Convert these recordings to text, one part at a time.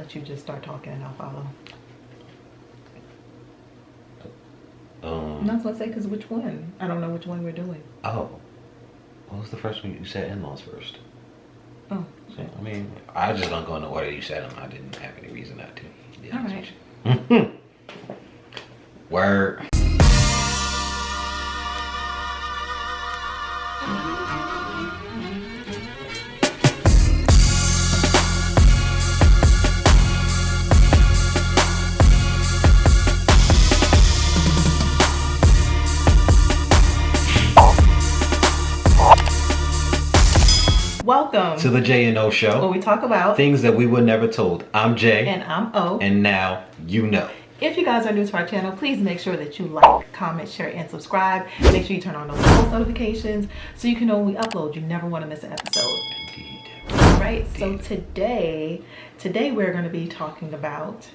let you just start talking and I'll follow. That's what I say, because which one? I don't know which one we're doing. Oh. What was the first one? You said in-laws first. Oh. So, I mean, I was just gonna go in the order you said them. I didn't have any reason not to. All right. Word. Welcome to the J&O Show, where we talk about things that we were never told. I'm Jay. And I'm O. And now you know. If you guys are new to our channel, please make sure that you like, comment, share, and subscribe. Make sure you turn on those post notifications so you can know when we upload. You never want to miss an episode. Indeed. All right, so today we're going to be talking about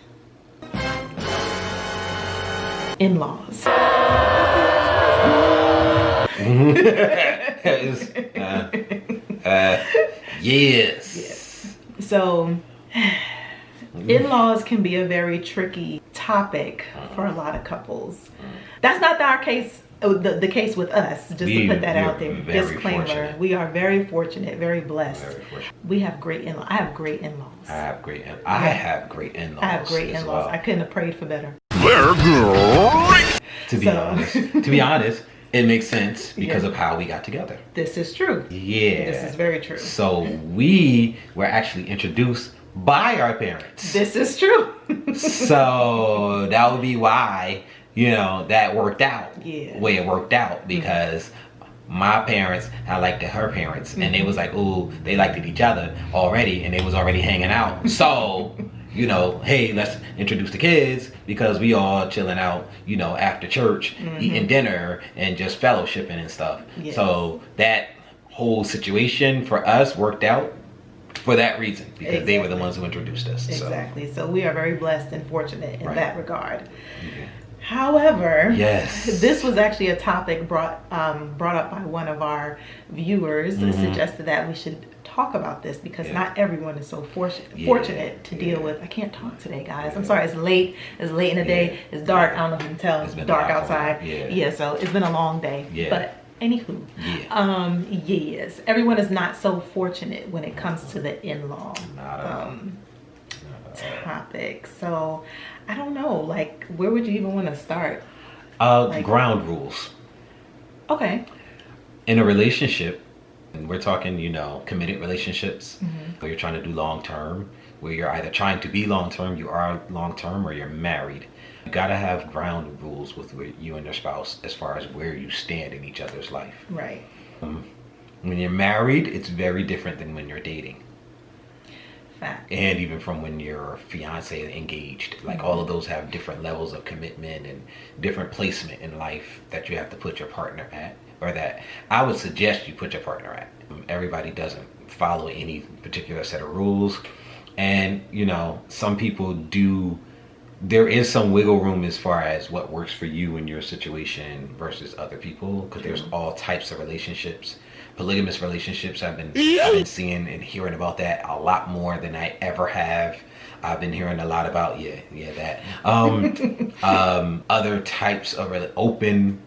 in-laws. Yes. So in-laws can be a very tricky topic for a lot of couples. That's not our case, the case with us, just to put that out there. Disclaimer, fortunate. We are very fortunate, very blessed. Very fortunate. We have great in-laws. I have great in-laws. I have great in-laws. I have great in-laws. Well. I couldn't have prayed for better. They're great. To be honest, it makes sense because of how we got together. This is true. Yeah. This is very true. So we were actually introduced by our parents. This is true. So that would be why, that worked out. Yeah. The way it worked out, because my parents, I liked her parents, and they was like, ooh, they liked each other already, and they was already hanging out. So, hey, let's introduce the kids, because we all chilling out, after church, eating dinner and just fellowshipping and stuff. Yes. So that whole situation for us worked out for that reason, because they were the ones who introduced us. Exactly. So we are very blessed and fortunate in that regard. Yeah. However, this was actually a topic brought up by one of our viewers who suggested that we should talk about this, because not everyone is so fortunate to deal with. I can't talk today, guys. I'm sorry. It's late in the day. It's dark. I don't know if you can tell. It's dark outside. So it's been a long day. But anywho, yes, everyone is not so fortunate when it comes to the in-law topic. So I don't know, like, where would you even want to start? Ground rules. Okay. In a relationship, and we're talking, committed relationships, where you're trying to do long-term, where you're either trying to be long-term, you are long-term, or you're married. You gotta have ground rules with you and your spouse as far as where you stand in each other's life. Right. When you're married, it's very different than when you're dating. Fact. And even from when you're fiance and engaged. Like, all of those have different levels of commitment and different placement in life that you have to put your partner at, or that I would suggest you put your partner at. Everybody doesn't follow any particular set of rules. And, some people do. There is some wiggle room as far as what works for you in your situation versus other people, because there's all types of relationships. Polygamous relationships, I've been seeing and hearing about that a lot more than I ever have. I've been hearing a lot about that. Other types of open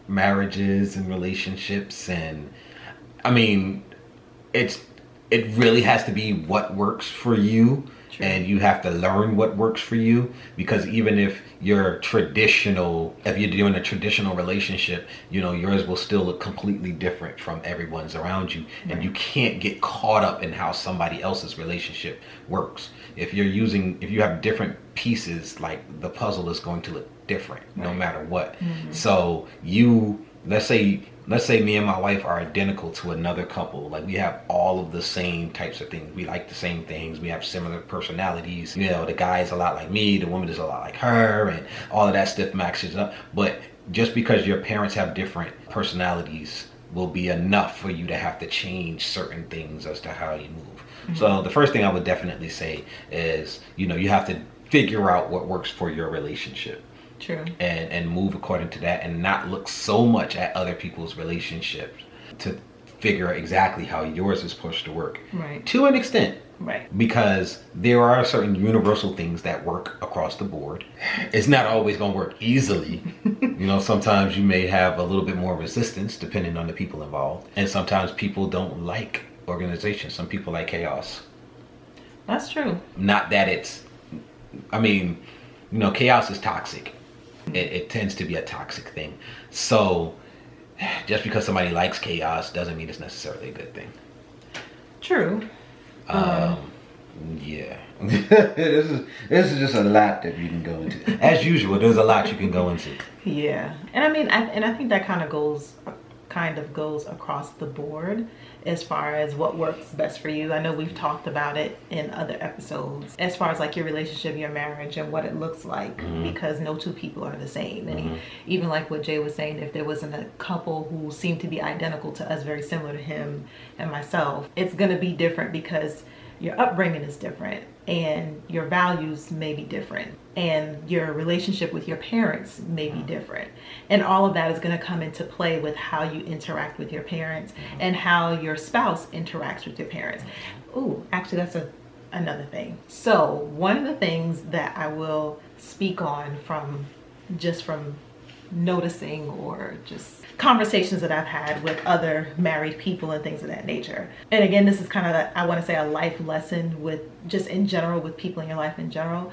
marriages and relationships, and I mean, it really has to be what works for you. True. And you have to learn what works for you, because even if you're doing a traditional relationship, yours will still look completely different from everyone's around you. Right. And you can't get caught up in how somebody else's relationship works. If you have different pieces, like, the puzzle is going to look different no matter what. So let's say me and my wife are identical to another couple. Like, we have all of the same types of things. We like the same things. We have similar personalities. The guy is a lot like me. The woman is a lot like her. And all of that stuff matches up. But just because your parents have different personalities will be enough for you to have to change certain things as to how you move. So the first thing I would definitely say is, you have to figure out what works for your relationship. True. And move according to that, and not look so much at other people's relationships to figure out exactly how yours is supposed to work. Right. To an extent. Right. Because there are certain universal things that work across the board. It's not always going to work easily. Sometimes you may have a little bit more resistance depending on the people involved. And sometimes people don't like organization. Some people like chaos. That's true. Not that it's, chaos is toxic. It tends to be a toxic thing. So just because somebody likes chaos doesn't mean it's necessarily a good thing. True. Yeah. This is just a lot that you can go into. As usual, there's a lot you can go into. Yeah. And I think that kind of goes across the board as far as what works best for you. I know we've talked about it in other episodes as far as like your relationship, your marriage, and what it looks like, because no two people are the same. And even like what Jay was saying, if there wasn't a couple who seemed to be identical to us, very similar to him and myself, it's going to be different because your upbringing is different and your values may be different and your relationship with your parents may be different, and all of that is going to come into play with how you interact with your parents and how your spouse interacts with your parents. Ooh, actually that's another thing. So one of the things that I will speak on from noticing or just conversations that I've had with other married people and things of that nature. And again, this is kind of I want to say a life lesson with just in general with people in your life in general.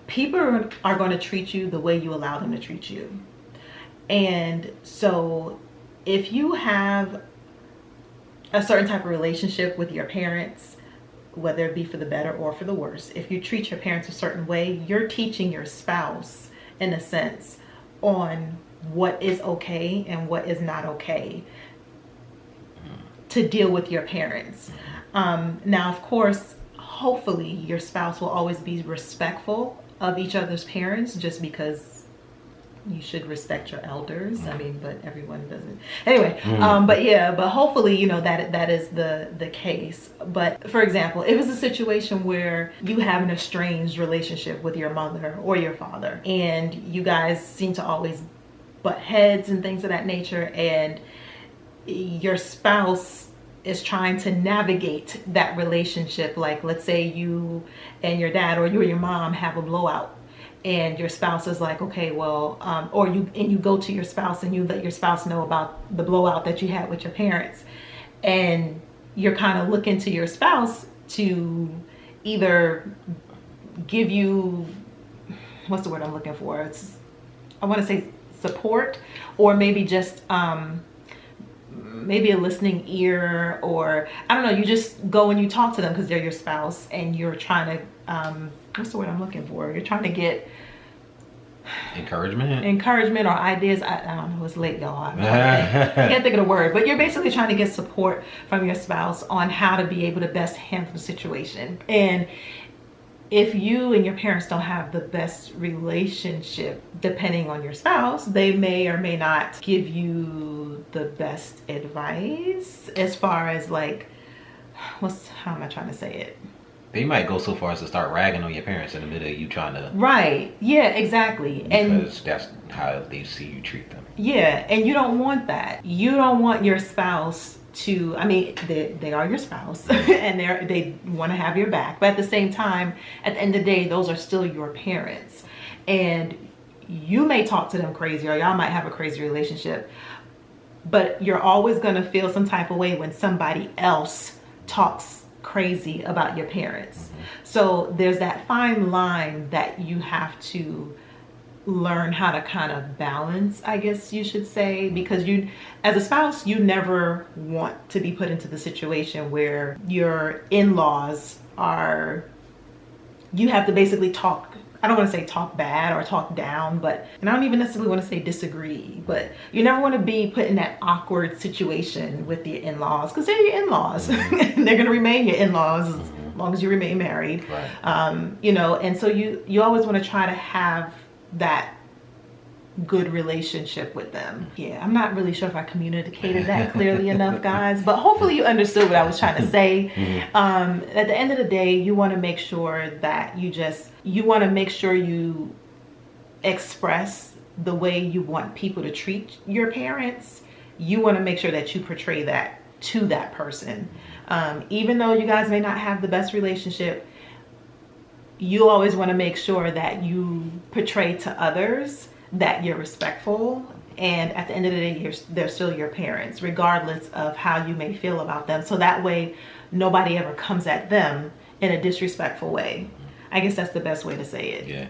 People are going to treat you the way you allow them to treat you. And so if you have a certain type of relationship with your parents, whether it be for the better or for the worse, if you treat your parents a certain way, you're teaching your spouse, in a sense, on what is okay and what is not okay to deal with your parents. Now, of course, hopefully your spouse will always be respectful of each other's parents, just because you should respect your elders. But everyone doesn't. Anyway, but hopefully, that is the case. But for example, if it's a situation where you have an estranged relationship with your mother or your father, and you guys seem to always butt heads and things of that nature, and your spouse is trying to navigate that relationship, like let's say you and your dad or you and your mom have a blowout, and your spouse is like, okay, well, or you go to your spouse and you let your spouse know about the blowout that you had with your parents, and you're kind of looking to your spouse to either give you, what's the word I'm looking for? I want to say support, or maybe just maybe a listening ear, or I don't know, you just go and you talk to them because they're your spouse, and you're trying to what's the word I'm looking for? You're trying to get encouragement or ideas. I don't know, it's late, y'all. I can't think of the word, but you're basically trying to get support from your spouse on how to be able to best handle the situation. And if you and your parents don't have the best relationship, depending on your spouse, they may or may not give you the best advice as far as like, how am I trying to say it? They might go so far as to start ragging on your parents in the middle of you trying to... Right. Yeah, exactly. Because that's how they see you treat them. Yeah, and you don't want that. You don't want your spouse to... they are your spouse and they want to have your back. But at the same time, at the end of the day, those are still your parents. And you may talk to them crazy, or y'all might have a crazy relationship. But you're always going to feel some type of way when somebody else talks crazy about your parents. So there's that fine line that you have to learn how to kind of balance, I guess you should say, because you, as a spouse, you never want to be put into the situation where your in-laws are, you have to basically talk, I don't want to say talk bad or talk down, but, and I don't even necessarily want to say disagree, but you never want to be put in that awkward situation with your in-laws, because they're your in-laws. They're going to remain your in-laws as long as you remain married. Right. And so you always want to try to have that good relationship with them. Yeah, I'm not really sure if I communicated that clearly enough, guys, but hopefully you understood what I was trying to say. At the end of the day, you want to make sure that you want to make sure you express the way you want people to treat your parents. You want to make sure that you portray that to that person. Even though you guys may not have the best relationship, you always want to make sure that you portray to others that you're respectful, and at the end of the day, they're still your parents, regardless of how you may feel about them. So that way, nobody ever comes at them in a disrespectful way. I guess that's the best way to say it. Yeah.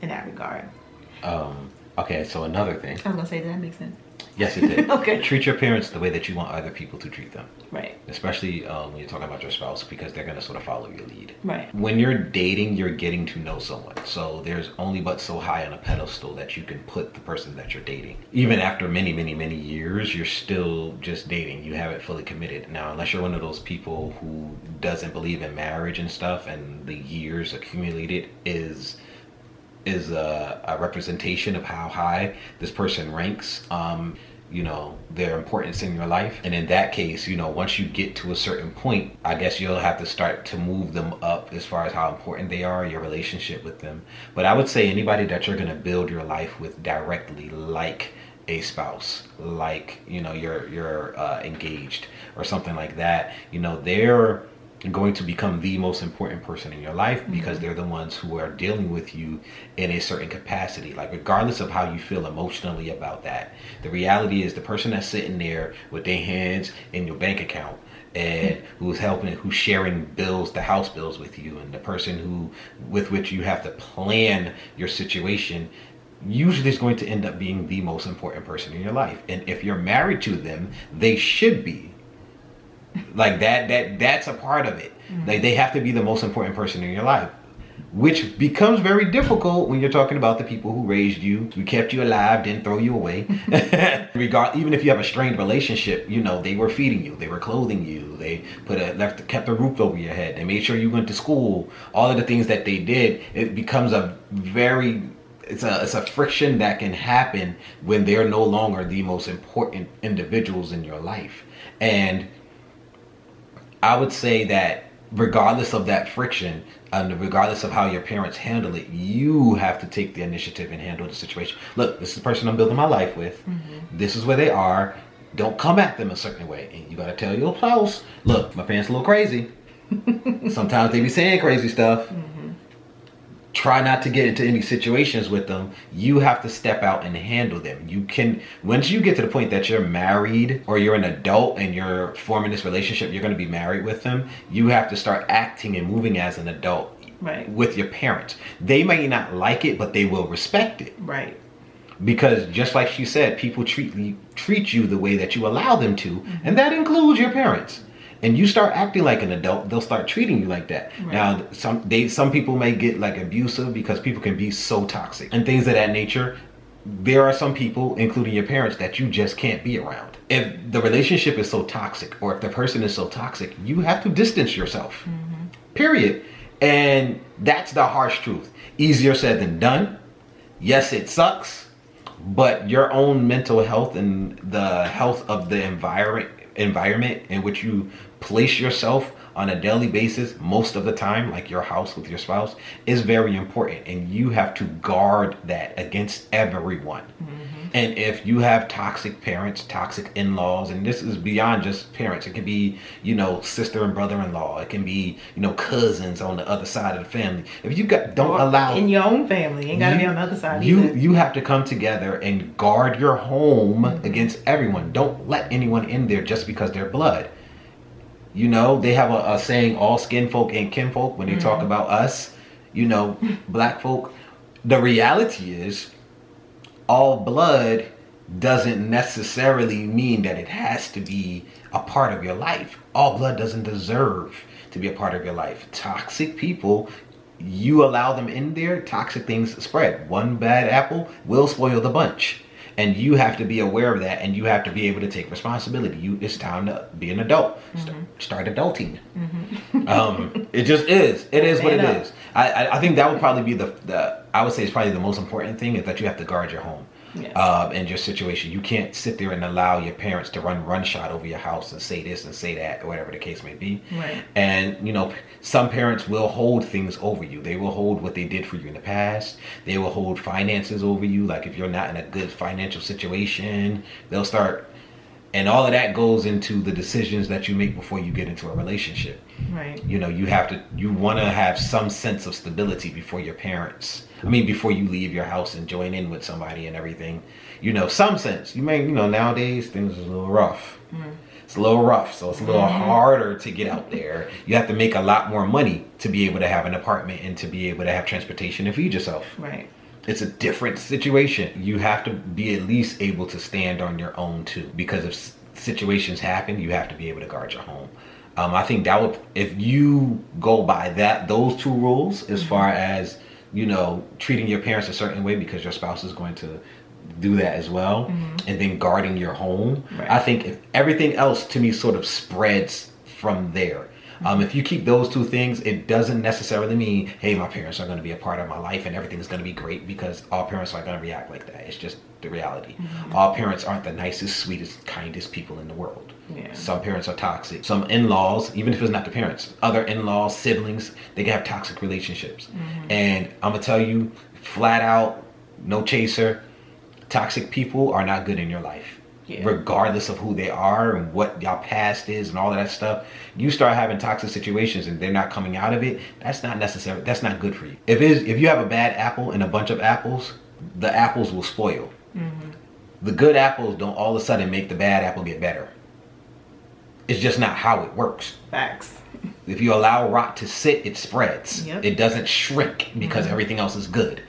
In that regard. Okay, so another thing. I was gonna say, did that make sense? Yes, it did. Okay. Treat your parents the way that you want other people to treat them. Right. Especially when you're talking about your spouse, because they're going to sort of follow your lead. Right. When you're dating, you're getting to know someone. So there's only but so high on a pedestal that you can put the person that you're dating. Even after many, many, many years, you're still just dating. You haven't fully committed. Now, unless you're one of those people who doesn't believe in marriage and stuff, and the years accumulated is a representation of how high this person ranks, their importance in your life. And in that case, once you get to a certain point, I guess you'll have to start to move them up as far as how important they are, your relationship with them. But I would say anybody that you're going to build your life with directly, like a spouse, like, you're engaged or something like that, they're going to become the most important person in your life, because they're the ones who are dealing with you in a certain capacity. Like, regardless of how you feel emotionally about that, the reality is the person that's sitting there with their hands in your bank account and who's sharing bills, the house bills with you, and the person with which you have to plan your situation, usually is going to end up being the most important person in your life. And if you're married to them, they should be. Like that's a part of it. Like, they have to be the most important person in your life, which becomes very difficult when you're talking about the people who raised you, who kept you alive, didn't throw you away. Even if you have a strained relationship, they were feeding you, they were clothing you, they kept a roof over your head, they made sure you went to school. All of the things that they did, it becomes it's a friction that can happen when they're no longer the most important individuals in your life. And I would say that regardless of that friction, and regardless of how your parents handle it, you have to take the initiative and handle the situation. Look, this is the person I'm building my life with. This is where they are. Don't come at them a certain way. And you got to tell your spouse, look, my parents a little crazy. Sometimes they be saying crazy stuff. Try not to get into any situations with them. You have to step out and handle them. Once you get to the point that you're married or you're an adult and you're forming this relationship, you're going to be married with them, you have to start acting and moving as an adult with your parents. They may not like it, but they will respect it. Right. Because just like she said, people treat you the way that you allow them to, and that includes your parents. And you start acting like an adult, they'll start treating you like that. Right. Now, some people may get like abusive because people can be so toxic and things of that nature. There are some people, including your parents, that you just can't be around. If the relationship is so toxic, or if the person is so toxic, you have to distance yourself. Period. And that's the harsh truth. Easier said than done. Yes, it sucks, but your own mental health and the health of the environment in which you place yourself on a daily basis, most of the time, like your house with your spouse, is very important, and you have to guard that against everyone. And if you have toxic parents, toxic in-laws, and this is beyond just parents, it can be, sister and brother-in-law, it can be, cousins on the other side of the family. If you don't allow in your own family, ain't gotta be on the other side either. You have to come together and guard your home against everyone. Don't let anyone in there just because they're blood. They have a saying, all skin folk ain't kinfolk, when they talk about us, black folk. The reality is, all blood doesn't necessarily mean that it has to be a part of your life. All blood doesn't deserve to be a part of your life. Toxic people, you allow them in there, toxic things spread. One bad apple will spoil the bunch. And you have to be aware of that, and you have to be able to take responsibility. It's time to be an adult. Start adulting. It just is. It is what it is. I think that would probably be I would say it's probably the most important thing, is that you have to guard your home. Yes. And your situation. You can't sit there and allow your parents to run shot over your house and say this and say that, or whatever the case may be. Right. And some parents will hold things over you. They will hold what they did for you in the past. They will hold finances over you. Like, if you're not in a good financial situation, they'll start And all of that goes into the decisions that you make before you get into a relationship. Right. You know, you want to have some sense of stability before before you leave your house and join in with somebody and everything. You know, some sense. Nowadays things are a little rough. It's a little rough, so it's a little harder to get out there. You have to make a lot more money to be able to have an apartment and to be able to have transportation and feed yourself. Right. It's a different situation. You have to be at least able to stand on your own too, because if situations happen, you have to be able to guard your home. I think that would, if you go by those two rules, as far as, treating your parents a certain way because your spouse is going to do that as well, and then guarding your home. Right. I think if everything else to me sort of spreads from there. If you keep those two things, it doesn't necessarily mean, hey, my parents are going to be a part of my life and everything's going to be great, because all parents aren't going to react like that. It's just the reality. All parents aren't the nicest, sweetest, kindest people in the world. Yeah. Some parents are toxic. Some in-laws, even if it's not the parents, other in-laws, siblings, they can have toxic relationships. And I'm going to tell you flat out, no chaser, toxic people are not good in your life. Yeah. Regardless of who they are and what y'all past is and all of that stuff, you start having toxic situations and they're not coming out of it, that's not necessary. That's not good for you. If you have a bad apple and a bunch of apples, the apples will spoil. The good apples don't all of a sudden make the bad apple get better. It's just not how it works. Facts. If you allow rot to sit, it spreads. Yep. It doesn't shrink because everything else is good.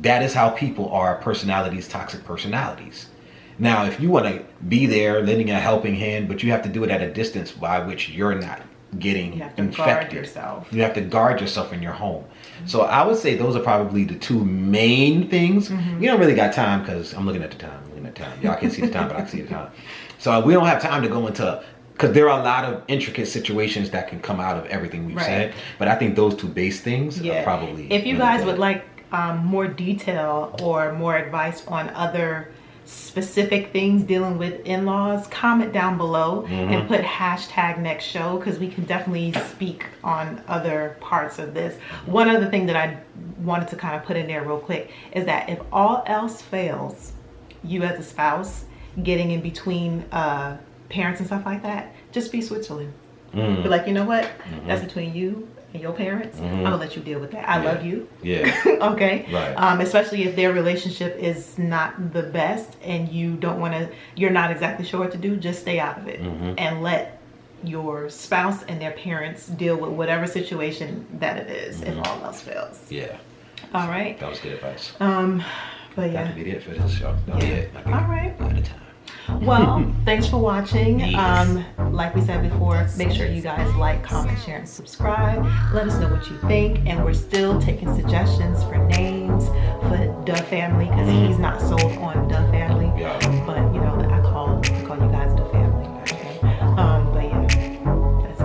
That is how people are personalities, toxic personalities. Now, if you want to be there, lending a helping hand, but you have to do it at a distance by which you're not getting infected. Guard yourself. You have to guard yourself in your home. So I would say those are probably the two main things. We don't really got time, because I'm looking at the time. Y'all can't see the time, but I can see the time. So we don't have time to go into, because there are a lot of intricate situations that can come out of everything we've said. But I think those two base things are probably. If you guys would like more detail or more advice on other specific things dealing with in-laws, comment down below and put #next show, because we can definitely speak on other parts of this. One other thing that I wanted to kind of put in there real quick is that if all else fails, you as a spouse getting in between parents and stuff like that, just be Switzerland. Be like, you know what, that's between you and your parents. I'm gonna let you deal with that. I love you. Okay. Right. Especially if their relationship is not the best and you're not exactly sure what to do, just stay out of it and let your spouse and their parents deal with whatever situation that it is if all else fails. Yeah. All right. That was good advice. But yeah. That could be it for this show. All right. At a time. Well, thanks for watching. Like we said before, make sure you guys like, comment, share, and subscribe. Let us know what you think. And we're still taking suggestions for names for Duh Family, because he's not sold on Duh Family. Yeah. But I call you guys Duh Family. Okay. But yeah, that's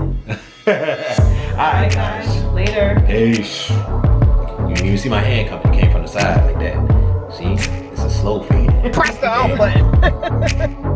it. All right, guys. Later. Peace. You didn't even see my hand come. It came from the side like that. See? It's a slow fade. Press the off button.